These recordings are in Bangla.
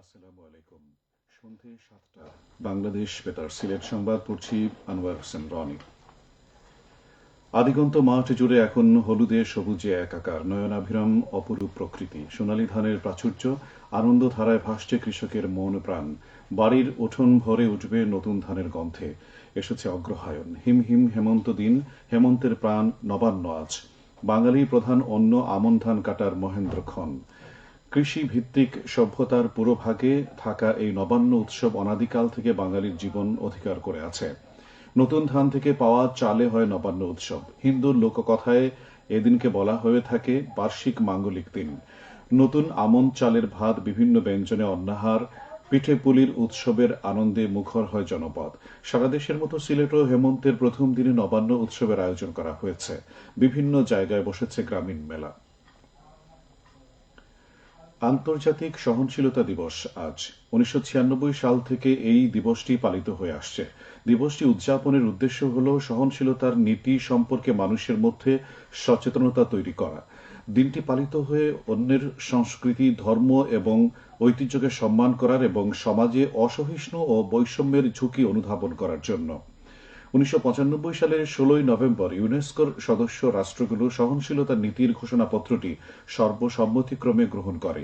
আসসালামু আলাইকুম। সন্ধে ৭টা বাংলাদেশ বেতার সিলেট সংবাদ পড়ছি আনোয়ার হোসেন রনি। আদিগন্ত মাঠ জুড়ে এখন হলুদে সবুজে একাকার, নয়নাভিরাম অপরূপ প্রকৃতি, সোনালী ধানের প্রাচুর্য, আনন্দধারায় ভাসছে কৃষকের মন প্রাণ। বাড়ির উঠোন ভরে উঠবে নতুন ধানের গন্ধে। এসেছে অগ্রহায়ণ, হিম হিম হেমন্ত দিন, হেমন্তের প্রাণ নবান্ন আজ। বাঙালি প্রধান অন্য আমন ধান কাটার মহেন্দ্রক্ষণ। কৃষি ভিত্তিক সভ্যতার পুরোভাগে থাকা এই নবান্ন উৎসব অনাদিকাল থেকে বাঙালির জীবন অধিকার করে আছে। নতুন ধান থেকে পাওয়া চালে হয় নবান্ন উৎসব। হিন্দুর লোককথায় এদিনকে বলা হয়ে থাকে বার্ষিক মাঙ্গলিক দিন। নতুন আমন চালের ভাত, বিভিন্ন ব্যঞ্জনে অন্নাহার, পিঠে পুলির উৎসবের আনন্দে মুখর হয় জনপদ। সারা দেশের মতো সিলেটও হেমন্তের প্রথম দিনে নবান্ন উৎসবের আয়োজন করা হয়েছে। বিভিন্ন জায়গায় বসেছে গ্রামীণ মেলা। আন্তর্জাতিক সহনশীলতা দিবস আজ। ১৯৯৬ সাল থেকে এই দিবসটি পালিত হয়ে আসছে। দিবসটি উদযাপনের উদ্দেশ্য হল সহনশীলতার নীতি সম্পর্কে মানুষের মধ্যে সচেতনতা তৈরি করা। দিনটি পালিত হয়ে অন্যের সংস্কৃতি, ধর্ম এবং ঐতিহ্যকে সম্মান করার এবং সমাজে অসহিষ্ণু ও বৈষম্যের ঝুঁকি অনুধাবন করার জন্য। ১৯৯৫ সালের ১৬ই নভেম্বর ইউনেস্কোর সদস্য রাষ্ট্রগুলো সহনশীলতা নীতির ঘোষণাপত্রটি সর্বসম্মতিক্রমে গ্রহণ করে।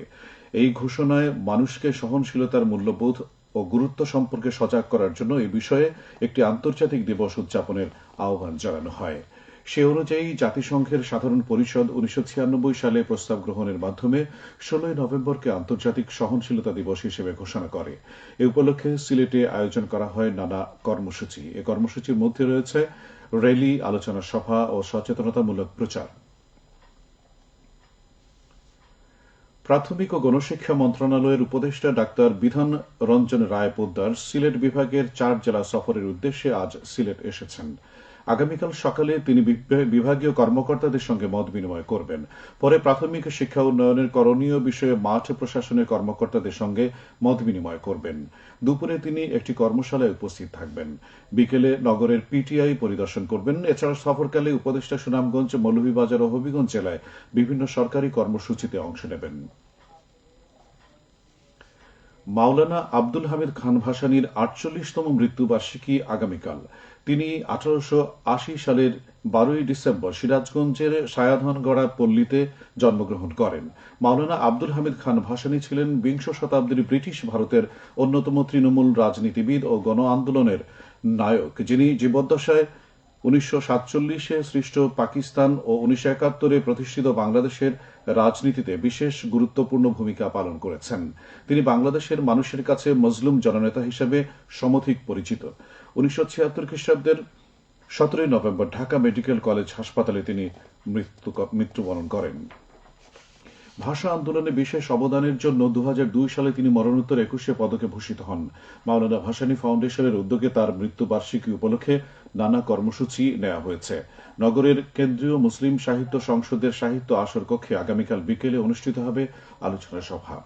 এই ঘোষণায় মানুষকে সহনশীলতার মূল্যবোধ ও গুরুত্ব সম্পর্কে সজাগ করার জন্য এই বিষয়ে একটি আন্তর্জাতিক দিবস উদযাপনের আহ্বান জানানো হয়। সে অনুযায়ী জাতিসংঘের সাধারণ পরিষদ ১৯৯৬ সালে প্রস্তাব গ্রহণের মাধ্যমে ১৬ই নভেম্বরকে আন্তর্জাতিক সহনশীলতা দিবস হিসেবে ঘোষণা করে। এ উপলক্ষে সিলেটে আয়োজন করা হয় নানা কর্মসূচি। এ কর্মসূচির মধ্যে রয়েছে র্যালি, আলোচনা সভা ও সচেতনতামূলক প্রচার। প্রাথমিক ও গণশিক্ষা মন্ত্রণালয়ের উপদেষ্টা ডাক্তার বিধান রঞ্জন রায় পোদ্দার সিলেট বিভাগের ৪ জেলা সফরের উদ্দেশ্যে আজ সিলেট এসেছেন। আগামীকাল সকালে তিনি বিভাগীয় কর্মকর্তাদের সঙ্গে মত বিনিময় করবেন। পরে প্রাথমিক শিক্ষা উন্নয়নের করণীয় বিষয়ে মাঠ প্রশাসনের কর্মকর্তাদের সঙ্গে মত বিনিময় করবেন। দুপুরে তিনি একটি কর্মশালায় উপস্থিত থাকবেন। বিকেলে নগরের পিটিআই পরিদর্শন করবেন। এছাড়া সফরকালে উপদেষ্টা সুনামগঞ্জ, মৌলভীবাজার ও হবিগঞ্জ জেলায় বিভিন্ন সরকারি কর্মসূচিতে অংশ নেবেন। মাওলানা আব্দুল হামিদ খান ভাসানীর ৪৮তম মৃত্যুবার্ষিকী আগামীকাল। তিনি ১৮৮০ সালের ১২ই ডিসেম্বর সিরাজগঞ্জের সায়াধানগড়া পল্লীতে জন্মগ্রহণ করেন। মাওলানা আব্দুল হামিদ খান ভাসানী ছিলেন বিংশ শতাব্দীর ব্রিটিশ ভারতের অন্যতম তৃণমূল রাজনীতিবিদ ও গণ আন্দোলনের নায়ক, যিনি জীবদ্দশায় ১৯৪৭-এ সৃষ্ট পাকিস্তান ও ১৯৭১-এ প্রতিষ্ঠিত বাংলাদেশের রাজনীতিতে বিশেষ গুরুত্বপূর্ণ ভূমিকা পালন করেছেন। তিনি বাংলাদেশের মানুষের কাছে মজলুম জননেতা হিসেবে সমধিক পরিচিত। ১৯৭৬ খ্রিস্টাব্দের ১৭ই নভেম্বর ঢাকা মেডিকেল কলেজ হাসপাতালে তিনি মৃত্যুবরণ করেন। ভাষা আন্দোলনে বিশেষ অবদানের জন্য ২০০২ সালে তিনি মরণোত্তর ২১শে পদকে ভূষিত হন। মাওলানা ভাসানী ফাউন্ডেশনের উদ্যোগে তার মৃত্যুবার্ষিকী উপলক্ষে নানা কর্মসূচি নেওয়া হয়েছে। নগরের কেন্দ্রীয় মুসলিম সাহিত্য সংসদের সাহিত্য আসর কক্ষে আগামীকাল বিকেলে অনুষ্ঠিত হবে আলোচনা সভা।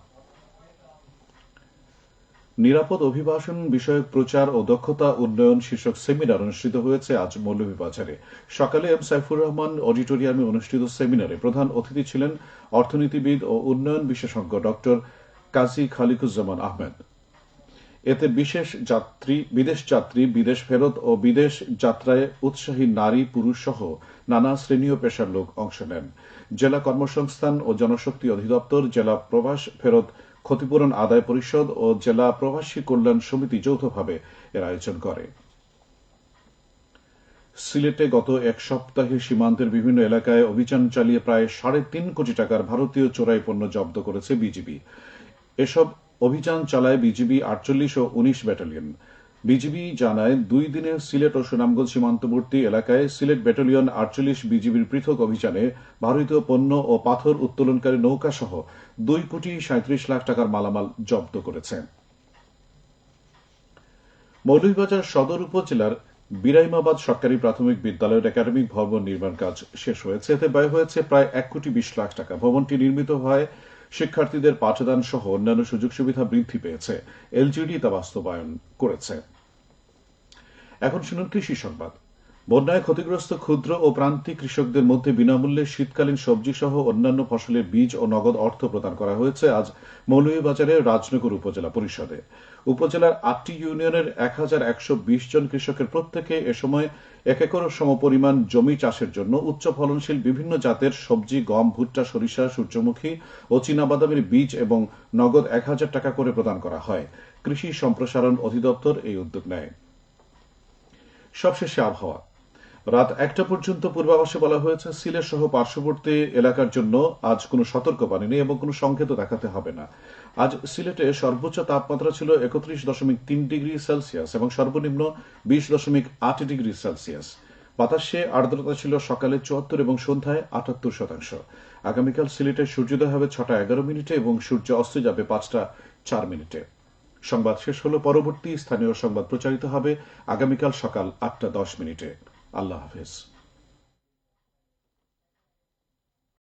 নিরাপদ অভিবাসন বিষয়ক প্রচার ও দক্ষতা উন্নয়ন শীর্ষক সেমিনার অনুষ্ঠিত হয়েছে আজ মৌলভীবাজারে। সকালে এম সাইফুর রহমান অডিটোরিয়ামে অনুষ্ঠিত সেমিনারে প্রধান অতিথি ছিলেন অর্থনীতিবিদ ও উন্নয়ন বিশেষজ্ঞ ডক্টর কাজী খালিকুজ্জামান আহমেদ। এতে বিদেশ যাত্রী, বিদেশ ফেরত ও বিদেশ যাত্রায় উৎসাহী নারী, পুরুষ সহ নানা শ্রেণী ও পেশার লোক অংশ নেন। জেলা কর্মসংস্থান ও জনশক্তি অধিদপ্তর, জেলা প্রবাস ফেরত ক্ষতিপূরণ আদায় পরিষদ ও জেলা প্রবাসী কল্যাণ সমিতি যৌথভাবে এর আয়োজন করে। সিলেটে গত এক সপ্তাহে সীমান্তের বিভিন্ন এলাকায় অভিযান চালিয়ে প্রায় ৩.৫ কোটি টাকার ভারতীয় চোরাই পণ্য জব্দ করেছে বিজিবি। এসব অভিযান চালায় বিজিবি ৪৮ ও ১৯ ব্যাটালিয়ন। বিজিবি জানায় ২ দিনে সিলেট ও সুনামগঞ্জ সীমান্তবর্তী এলাকায় সিলেট ব্যাটালিয়ন ৪৮ বিজিবির পৃথক অভিযানে ভারতীয় পণ্য ও পাথর উত্তোলনকারী নৌকা সহ ২,৩৭,০০,০০০ টাকার মালামাল জব্দ করেছে। মৌলভীবাজার সদর উপজেলার বিরাইমাবাদ সরকারি প্রাথমিক বিদ্যালয়ের একাডেমিক ভবন নির্মাণ কাজ শেষ হয়েছে। এতে ব্যয় হয়েছে প্রায় ১,২০,০০,০০০ টাকা। ভবনটি নির্মিত হয় শিক্ষার্থীদের পাঠদান সহ অন্যান্য সুযোগ সুবিধা বৃদ্ধি পেয়েছে। এলজিডি তা বাস্তবায়ন করেছে। এখন শুনুন কৃষি সংবাদ। বন্যায় ক্ষতিগ্রস্ত ক্ষুদ্র ও প্রান্তিক কৃষকদের মধ্যে বিনামূল্যে শীতকালীন সবজি সহ অন্যান্য ফসলের বীজ ও নগদ অর্থ প্রদান করা হয়েছে আজ মৌলভীবাজারের রাজনগর উপজেলা পরিষদে। উপজেলার ৮টি ইউনিয়নের ১,১২০ জন কৃষকের প্রত্যেকে এ সময় ১ একর সমপরিমাণ জমি চাষের জন্য উচ্চ ফলনশীল বিভিন্ন জাতের সবজি, গম, ভুট্টা, সরিষা, সূর্যমুখী ও চীনাবাদামের বীজ এবং নগদ ১,০০০ টাকা করে প্রদান করা হয়। কৃষি সম্প্রসারণ অধিদপ্তর এই উদ্যোগ নেয়। সবশেষে আবহাওয়া। রাত ১টা পর্যন্ত পূর্বাভাসে বলা হয়েছে সিলেট সহ পার্শ্ববর্তী এলাকার জন্য আজ কোনো সতর্কবাণী নেই এবং কোনো সংকেত দেখাতে হবে না। আজ সিলেটে সর্বোচ্চ তাপমাত্রা ছিল ৩১.৩ ডিগ্রি সেলসিয়াস এবং সর্বনিম্ন ২০.৮ ডিগ্রি সেলসিয়াস। বাতাসে আর্দ্রতা ছিল সকালে ৭৪ এবং সন্ধ্যায় ৭৮%। আগামীকাল সিলেটে সূর্যোদয় হবে ৬টা ১১ এবং সূর্য অস্ত যাবে ৫টা ৪। সংবাদ শেষ হল। পরবর্তী স্থানীয় সংবাদ প্রচারিত হবে আগামীকাল সকাল ৮টা ১০। আল্লাহ হাফেজ।